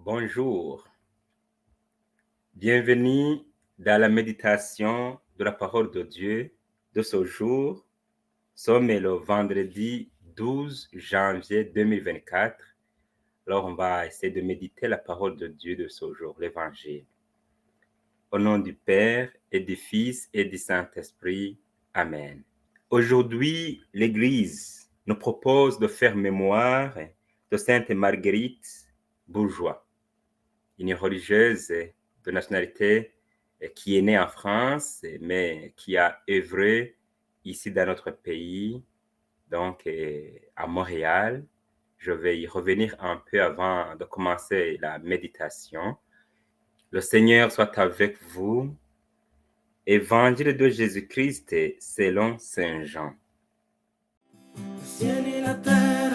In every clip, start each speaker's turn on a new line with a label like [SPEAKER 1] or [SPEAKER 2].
[SPEAKER 1] Bonjour, bienvenue dans la méditation de la parole de Dieu de ce jour. Sommes le vendredi 12 janvier 2024. Alors on va essayer de méditer la parole de Dieu de ce jour, l'Évangile. Au nom du Père et du Fils et du Saint-Esprit. Amen. Aujourd'hui, l'Église nous propose de faire mémoire de Sainte Marguerite Bourgeois, une religieuse de nationalité qui est née en France, mais qui a œuvré ici dans notre pays, donc à Montréal. Je vais y revenir un peu avant de commencer la méditation. Le Seigneur soit avec vous. Évangile de Jésus-Christ selon Saint Jean.
[SPEAKER 2] Le ciel et la terre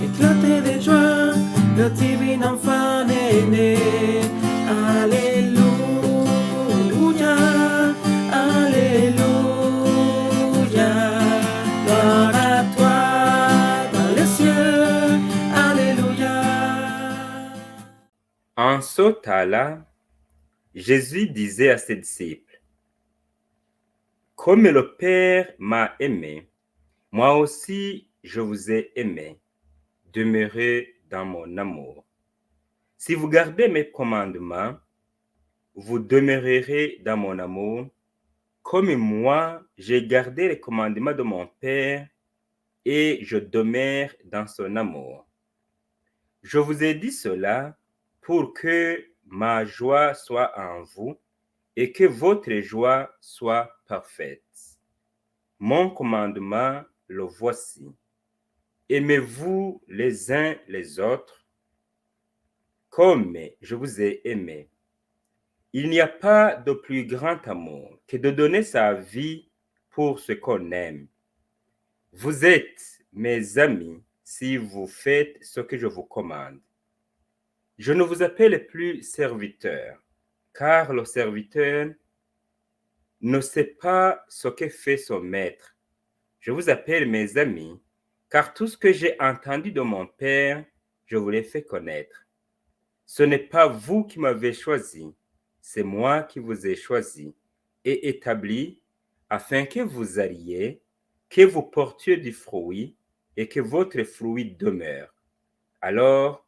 [SPEAKER 2] éclataient de joie, le divin enfant est né. Alléluia, Alléluia. Gloire à toi dans les cieux, Alléluia.
[SPEAKER 1] En ce temps-là, Jésus disait à ses disciples, « Comme le Père m'a aimé, moi aussi je vous ai aimé. Demeurez dans mon amour. Si vous gardez mes commandements, vous demeurerez dans mon amour, comme moi j'ai gardé les commandements de mon Père et je demeure dans son amour. Je vous ai dit cela pour que ma joie soit en vous et que votre joie soit parfaite. Mon commandement, le voici. Aimez-vous les uns les autres comme je vous ai aimé. Il n'y a pas de plus grand amour que de donner sa vie pour ce qu'on aime. Vous êtes mes amis si vous faites ce que je vous commande. Je ne vous appelle plus serviteur, car le serviteur ne sait pas ce que fait son maître. Je vous appelle mes amis, car tout ce que j'ai entendu de mon Père, je vous l'ai fait connaître. Ce n'est pas vous qui m'avez choisi, c'est moi qui vous ai choisi et établi afin que vous alliez, que vous portiez du fruit et que votre fruit demeure. Alors,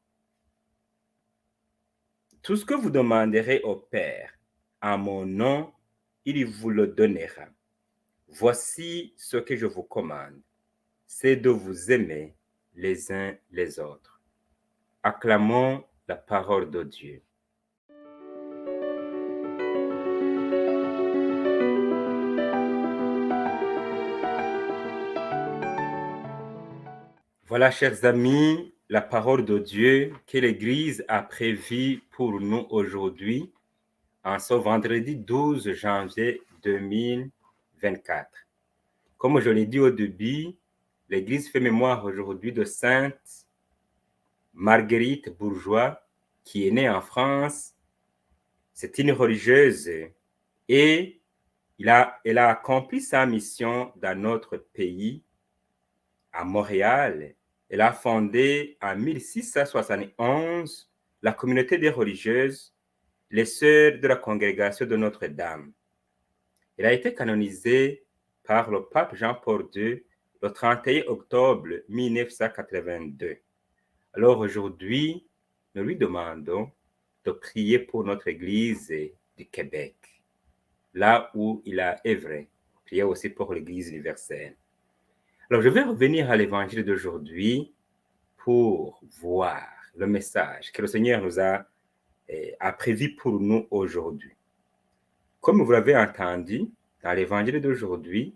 [SPEAKER 1] tout ce que vous demanderez au Père en mon nom, il vous le donnera. Voici ce que je vous commande, c'est de vous aimer les uns les autres. Acclamons la parole de Dieu. Voilà, chers amis, la parole de Dieu que l'Église a prévue pour nous aujourd'hui, en ce vendredi 12 janvier 2024. Comme je l'ai dit au début, l'Église fait mémoire aujourd'hui de Sainte Marguerite Bourgeois, qui est née en France. C'est une religieuse et elle a accompli sa mission dans notre pays, à Montréal. Elle a fondé en 1671 la communauté des religieuses, les Sœurs de la Congrégation de Notre-Dame. Elle a été canonisée par le pape Jean-Paul II le 31 octobre 1982. Alors aujourd'hui, nous lui demandons de prier pour notre Église du Québec, là où il a œuvré. Prier aussi pour l'Église universelle. Alors, je vais revenir à l'évangile d'aujourd'hui pour voir le message que le Seigneur nous a prévu pour nous aujourd'hui. Comme vous l'avez entendu dans l'évangile d'aujourd'hui,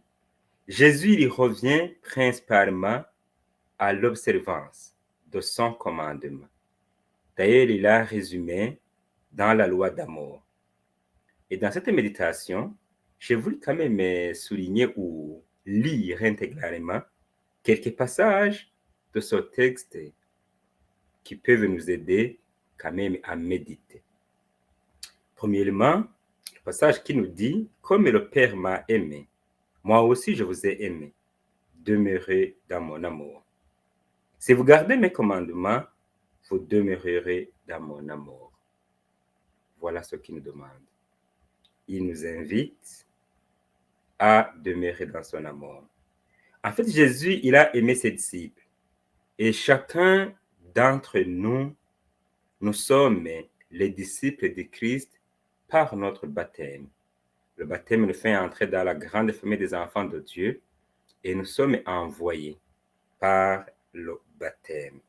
[SPEAKER 1] Jésus il revient principalement à l'observance de son commandement. D'ailleurs, il a résumé dans la loi d'amour. Et dans cette méditation, j'ai voulu quand même souligner ou lire intégralement quelques passages de ce texte qui peuvent nous aider quand même à méditer. Premièrement, le passage qui nous dit « Comme le Père m'a aimé, moi aussi je vous ai aimé. Demeurez dans mon amour. Si vous gardez mes commandements, vous demeurerez dans mon amour. » voilà ce qu'il nous demande. Il nous invite à demeurer dans son amour. En fait, Jésus, il a aimé ses disciples. Et chacun d'entre nous, nous sommes les disciples de Christ par notre baptême. Le baptême nous fait entrer dans la grande famille des enfants de Dieu et nous sommes envoyés par le baptême.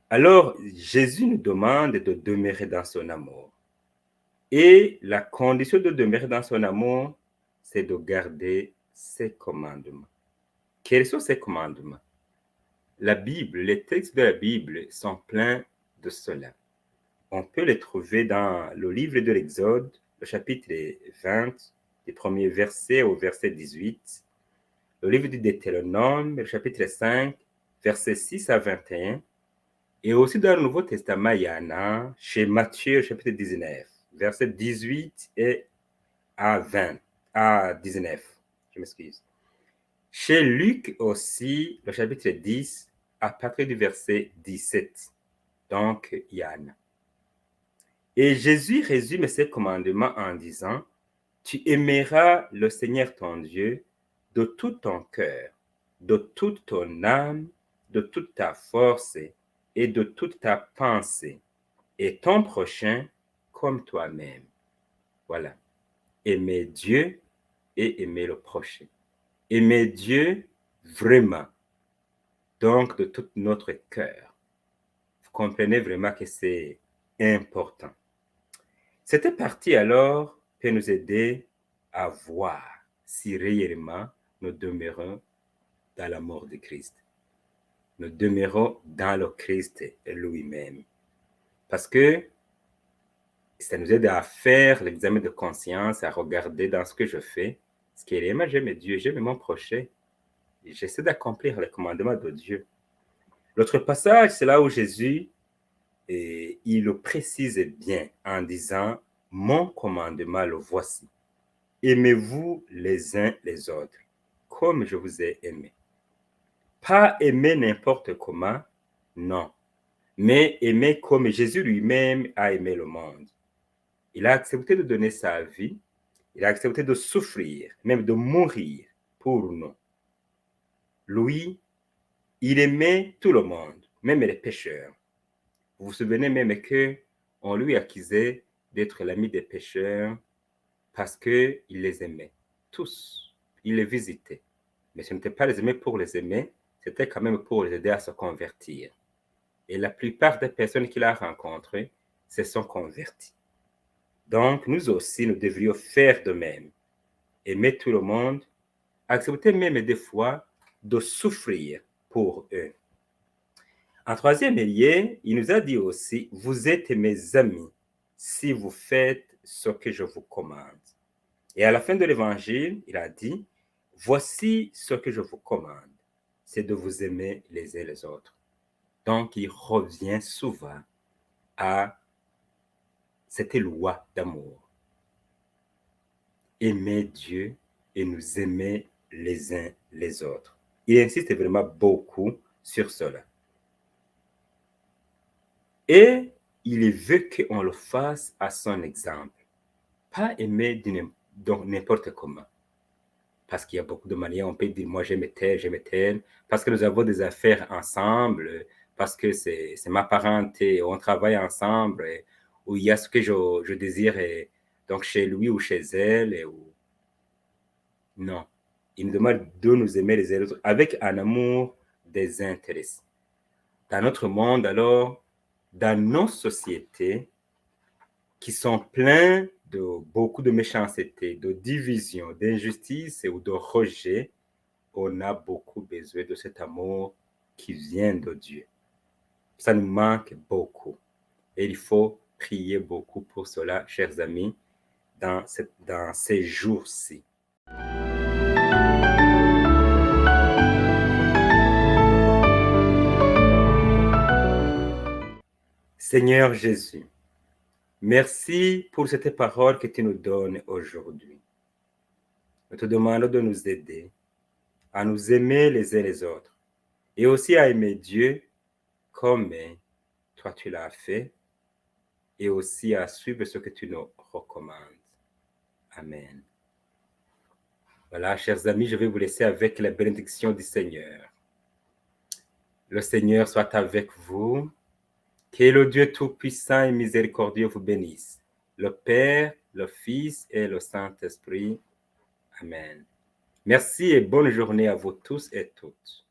[SPEAKER 1] Alors, Jésus nous demande de demeurer dans son amour. Et la condition de demeurer dans son amour, c'est de garder ses commandements. Quels sont ces commandements? La Bible, les textes de la Bible sont pleins de cela. On peut les trouver dans le livre de l'Exode, le chapitre 20, du premier verset au verset 18, le livre du Deutéronome, le chapitre 5, versets 6 à 21, et aussi dans le Nouveau Testament, il y en a chez Matthieu, chapitre 19, versets 18 et à 19, je m'excuse. Chez Luc aussi, le chapitre 10, à partir du verset 17. Donc, il y en a. Et Jésus résume ses commandements en disant, « Tu aimeras le Seigneur ton Dieu de tout ton cœur, de toute ton âme, de toute ta force et de toute ta pensée, et ton prochain comme toi-même. » Voilà. Aimer Dieu et aimer le prochain. Aimer Dieu vraiment, donc de tout notre cœur. Vous comprenez vraiment que c'est important. Cette partie alors peut nous aider à voir si réellement nous demeurons dans l'amour de Christ. Nous demeurons dans le Christ lui-même. Parce que ça nous aide à faire l'examen de conscience, à regarder dans ce que je fais. Ce qui est réellement, j'aime Dieu, j'aime mon prochain. J'essaie d'accomplir les commandements de Dieu. L'autre passage, c'est là où Jésus, il le précise bien en disant, « Mon commandement, le voici. Aimez-vous les uns les autres, comme je vous ai aimé. » Pas aimer n'importe comment, non, mais aimer comme Jésus lui-même a aimé le monde. Il a accepté de donner sa vie, il a accepté de souffrir, même de mourir pour nous. Lui, il aimait tout le monde, même les pécheurs. Vous vous souvenez même qu'on lui accusait d'être l'ami des pécheurs parce qu'il les aimait, tous. Il les visitait. Mais ce n'était pas les aimer pour les aimer, c'était quand même pour les aider à se convertir. Et la plupart des personnes qu'il a rencontrées se sont converties. Donc, nous aussi, nous devrions faire de même. Aimer tout le monde, accepter même des fois de souffrir pour eux. En troisième lieu, il nous a dit aussi, « Vous êtes mes amis si vous faites ce que je vous commande. » Et à la fin de l'évangile, il a dit, « Voici ce que je vous commande, c'est de vous aimer les uns les autres. » Donc, il revient souvent à cette loi d'amour. Aimer Dieu et nous aimer les uns les autres. Il insiste vraiment beaucoup sur cela. Et il veut qu'on le fasse à son exemple. Pas aimer n'importe comment. Parce qu'il y a beaucoup de manières, on peut dire, moi j'aime tel, parce que nous avons des affaires ensemble, parce que c'est ma parenté, on travaille ensemble, où il y a ce que je désire, donc chez lui ou chez elle. Non. Il nous demande de nous aimer les uns les autres avec un amour désintéressé. Dans notre monde, alors, dans nos sociétés qui sont pleines de beaucoup de méchanceté, de division, d'injustice ou de rejet, on a beaucoup besoin de cet amour qui vient de Dieu. Ça nous manque beaucoup. Et il faut prier beaucoup pour cela, chers amis, dans ces jours-ci. Seigneur Jésus, merci pour cette parole que tu nous donnes aujourd'hui. Nous te demandons de nous aider à nous aimer les uns les autres et aussi à aimer Dieu comme toi tu l'as fait et aussi à suivre ce que tu nous recommandes. Amen. Voilà, chers amis, je vais vous laisser avec la bénédiction du Seigneur. Le Seigneur soit avec vous. Que le Dieu Tout-Puissant et Miséricordieux vous bénisse. Le Père, le Fils et le Saint-Esprit. Amen. Merci et bonne journée à vous tous et toutes.